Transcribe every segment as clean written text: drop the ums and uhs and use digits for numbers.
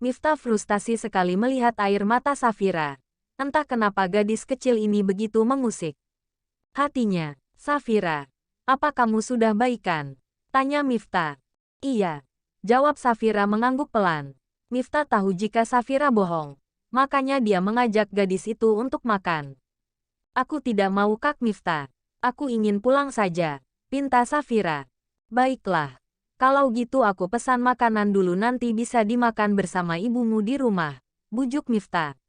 Miftah frustasi sekali melihat air mata Safira. Entah kenapa gadis kecil ini begitu mengusik hatinya. Safira, apa kamu sudah baikan? Tanya Miftah. Iya. Jawab Safira mengangguk pelan. Miftah tahu jika Safira bohong. Makanya dia mengajak gadis itu untuk makan. Aku tidak mau Kak Miftah. Aku ingin pulang saja. Pinta Safira. Baiklah. Kalau gitu aku pesan makanan dulu nanti bisa dimakan bersama ibumu di rumah. Bujuk Miftah.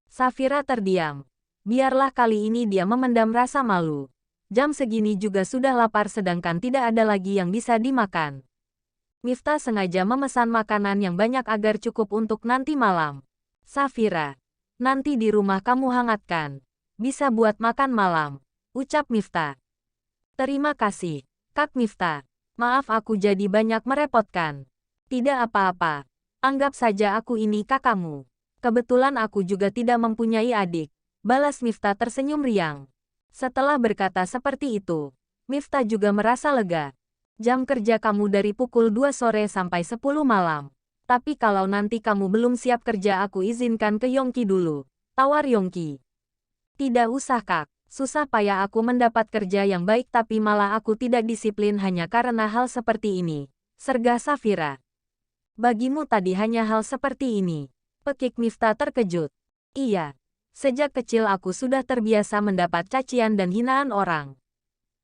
Safira terdiam. Biarlah kali ini dia memendam rasa malu. Jam segini juga sudah lapar sedangkan tidak ada lagi yang bisa dimakan. Miftah sengaja memesan makanan yang banyak agar cukup untuk nanti malam. Safira, nanti di rumah kamu hangatkan. Bisa buat makan malam. Ucap Miftah. Terima kasih, Kak Miftah. Maaf aku jadi banyak merepotkan. Tidak apa-apa. Anggap saja aku ini kakakmu. Kebetulan aku juga tidak mempunyai adik. Balas Miftah tersenyum riang. Setelah berkata seperti itu, Miftah juga merasa lega. Jam kerja kamu dari pukul 2 sore sampai 10 malam. Tapi kalau nanti kamu belum siap kerja aku izinkan ke Yongki dulu. Tawar Yongki. Tidak usah Kak. Susah payah aku mendapat kerja yang baik tapi malah aku tidak disiplin hanya karena hal seperti ini. Sergah Safira. Bagimu tadi hanya hal seperti ini. Pekik Miftah terkejut. Iya. Sejak kecil aku sudah terbiasa mendapat cacian dan hinaan orang.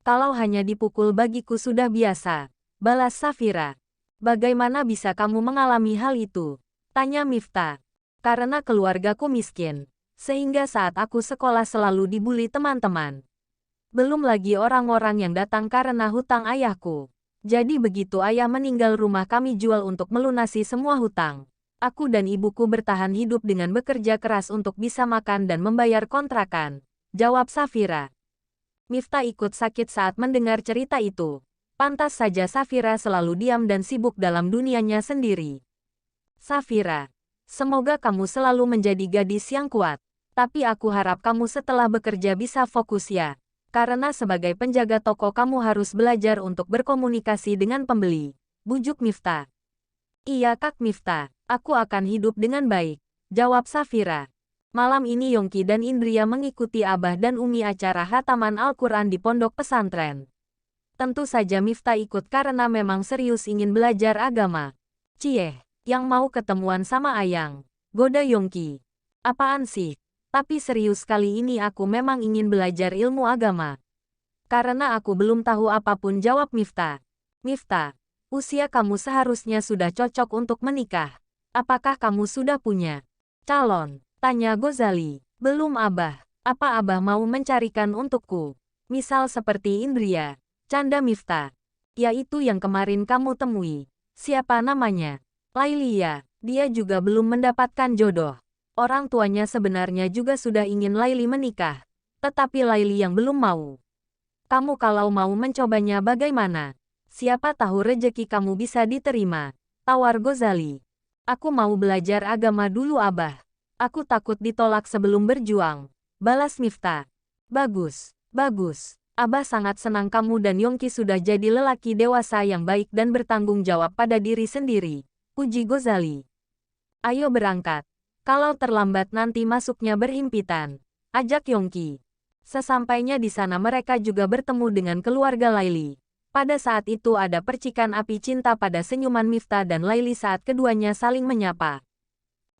Kalau hanya dipukul bagiku sudah biasa. Balas Safira. Bagaimana bisa kamu mengalami hal itu? Tanya Miftah. Karena keluargaku miskin. Sehingga saat aku sekolah selalu dibully teman-teman. Belum lagi orang-orang yang datang karena hutang ayahku. Jadi begitu ayah meninggal rumah kami jual untuk melunasi semua hutang. Aku dan ibuku bertahan hidup dengan bekerja keras untuk bisa makan dan membayar kontrakan. Jawab Safira. Miftah ikut sakit saat mendengar cerita itu. Pantas saja Safira selalu diam dan sibuk dalam dunianya sendiri. Safira, semoga kamu selalu menjadi gadis yang kuat. Tapi aku harap kamu setelah bekerja bisa fokus ya. Karena sebagai penjaga toko kamu harus belajar untuk berkomunikasi dengan pembeli. Bujuk Miftah. Iya Kak Miftah, aku akan hidup dengan baik. Jawab Safira. Malam ini Yongki dan Indria mengikuti Abah dan Umi acara khataman Al-Quran di pondok pesantren. Tentu saja Miftah ikut karena memang serius ingin belajar agama. Cieh, yang mau ketemuan sama Ayang. Goda Yongki. Apaan sih? Tapi serius kali ini aku memang ingin belajar ilmu agama. Karena aku belum tahu apapun jawab Miftah. Miftah, usia kamu seharusnya sudah cocok untuk menikah. Apakah kamu sudah punya calon? Tanya Gozali. Belum Abah. Apa Abah mau mencarikan untukku? Misal seperti Indria. Canda Miftah. Yaitu yang kemarin kamu temui. Siapa namanya? Lailia. Dia juga belum mendapatkan jodoh. Orang tuanya sebenarnya juga sudah ingin Laili menikah. Tetapi Laili yang belum mau. Kamu kalau mau mencobanya bagaimana? Siapa tahu rejeki kamu bisa diterima. Tawar Gozali. Aku mau belajar agama dulu Abah. Aku takut ditolak sebelum berjuang. Balas Miftah. Bagus, bagus. Abah sangat senang kamu dan Yongki sudah jadi lelaki dewasa yang baik dan bertanggung jawab pada diri sendiri. Puji Gozali. Ayo berangkat. Kalau terlambat nanti masuknya berhimpitan. Ajak Yongki. Sesampainya di sana mereka juga bertemu dengan keluarga Laili. Pada saat itu ada percikan api cinta pada senyuman Miftah dan Laili saat keduanya saling menyapa.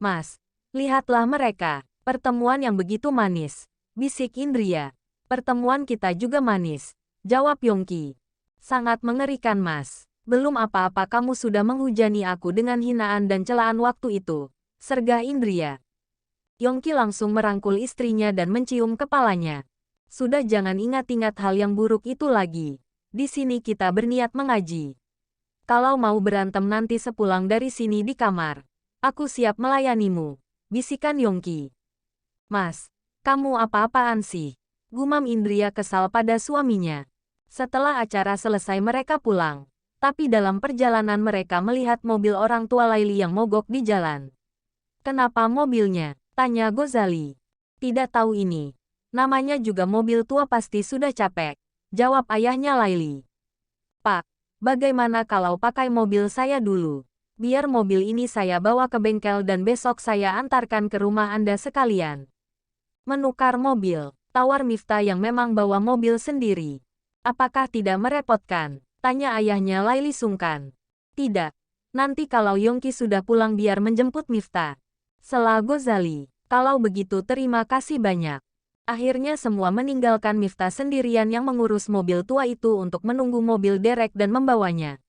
Mas, lihatlah mereka. Pertemuan yang begitu manis. Bisik Indria. Pertemuan kita juga manis. Jawab Yongki. Sangat mengerikan Mas. Belum apa-apa kamu sudah menghujani aku dengan hinaan dan celaan waktu itu. Sergah Indria. Yongki langsung merangkul istrinya dan mencium kepalanya. Sudah jangan ingat-ingat hal yang buruk itu lagi. Di sini kita berniat mengaji. Kalau mau berantem nanti sepulang dari sini di kamar. Aku siap melayanimu. Bisikan Yongki. Mas, kamu apa-apaan sih? Gumam Indria kesal pada suaminya. Setelah acara selesai mereka pulang. Tapi dalam perjalanan mereka melihat mobil orang tua Laili yang mogok di jalan. Kenapa mobilnya? Tanya Gozali. Tidak tahu ini. Namanya juga mobil tua pasti sudah capek. Jawab ayahnya Laili. Pak, bagaimana kalau pakai mobil saya dulu? Biar mobil ini saya bawa ke bengkel dan besok saya antarkan ke rumah Anda sekalian. Menukar mobil, tawar Miftah yang memang bawa mobil sendiri. Apakah tidak merepotkan? Tanya ayahnya Laili sungkan. Tidak. Nanti kalau Yongki sudah pulang biar menjemput Miftah. Sela Ghazali. Kalau begitu terima kasih banyak. Akhirnya semua meninggalkan Miftah sendirian yang mengurus mobil tua itu untuk menunggu mobil derek dan membawanya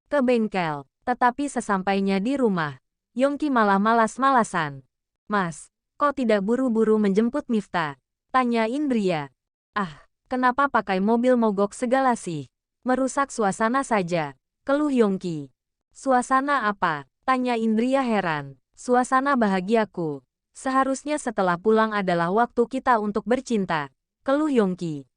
ke bengkel. Tetapi sesampainya di rumah, Yongki malah malas-malasan. Mas, kok tidak buru-buru menjemput Miftah? Tanya Indria. Ah, kenapa pakai mobil mogok segala sih? Merusak suasana saja. Keluh Yongki. Suasana apa? Tanya Indria heran. Suasana bahagiaku. Seharusnya setelah pulang adalah waktu kita untuk bercinta. Keluh Yongki.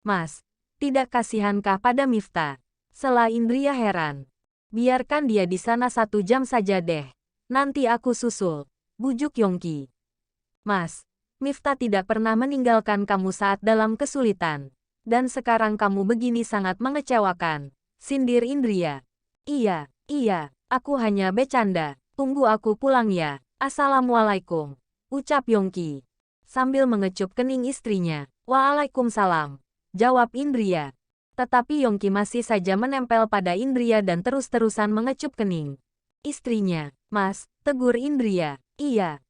Mas, tidak kasihankah pada Miftah? Sela Indria heran. Biarkan dia di sana 1 jam saja deh. Nanti aku susul. Bujuk Yongki. Mas, Miftah tidak pernah meninggalkan kamu saat dalam kesulitan. Dan sekarang kamu begini sangat mengecewakan. Sindir Indria. Iya, aku hanya bercanda. Tunggu aku pulang ya. Assalamualaikum. Ucap Yongki. Sambil mengecup kening istrinya. Waalaikumsalam. Jawab Indria. Tetapi Yongki masih saja menempel pada Indria dan terus-terusan mengecup kening istrinya. Mas, tegur Indria. Iya.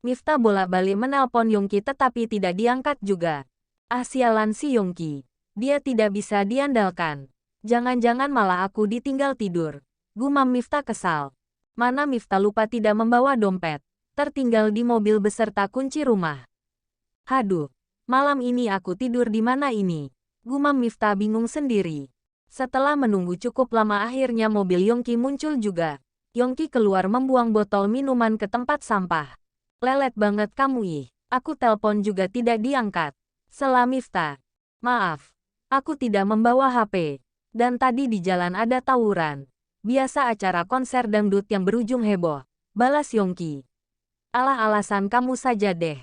Miftah bolak-balik menelpon Yongki tetapi tidak diangkat juga. Ah sialan si Yongki. Dia tidak bisa diandalkan. Jangan-jangan malah aku ditinggal tidur. Gumam Miftah kesal. Mana Miftah lupa tidak membawa dompet. Tertinggal di mobil beserta kunci rumah. Haduh, malam ini aku tidur di mana ini? Gumam Miftah bingung sendiri. Setelah menunggu cukup lama akhirnya mobil Yongki muncul juga. Yongki keluar membuang botol minuman ke tempat sampah. Lelet banget kamu ih. Aku telpon juga tidak diangkat. Sela Miftah. Maaf, aku tidak membawa HP. Dan tadi di jalan ada tawuran. Biasa acara konser dangdut yang berujung heboh. Balas Yongki. Alah alasan kamu saja deh.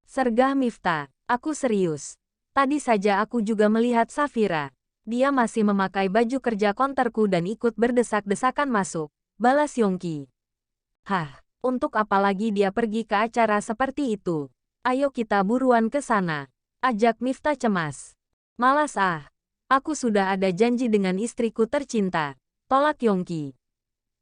Sergah Miftah. Aku serius. Tadi saja aku juga melihat Safira. Dia masih memakai baju kerja konterku dan ikut berdesak-desakan masuk. Balas Yongki. Hah, untuk apa lagi dia pergi ke acara seperti itu? Ayo kita buruan ke sana. Ajak Miftah cemas. Malas ah. Aku sudah ada janji dengan istriku tercinta. Tolak Yongki.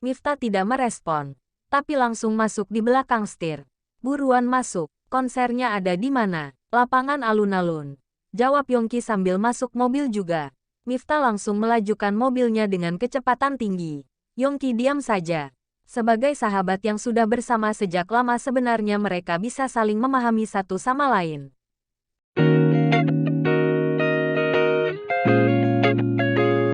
Miftah tidak merespon. Tapi langsung masuk di belakang setir. Buruan masuk. Konsernya ada di mana? Lapangan alun-alun. Jawab Yongki sambil masuk mobil juga. Miftah langsung melajukan mobilnya dengan kecepatan tinggi. Yongki diam saja. Sebagai sahabat yang sudah bersama sejak lama sebenarnya mereka bisa saling memahami satu sama lain.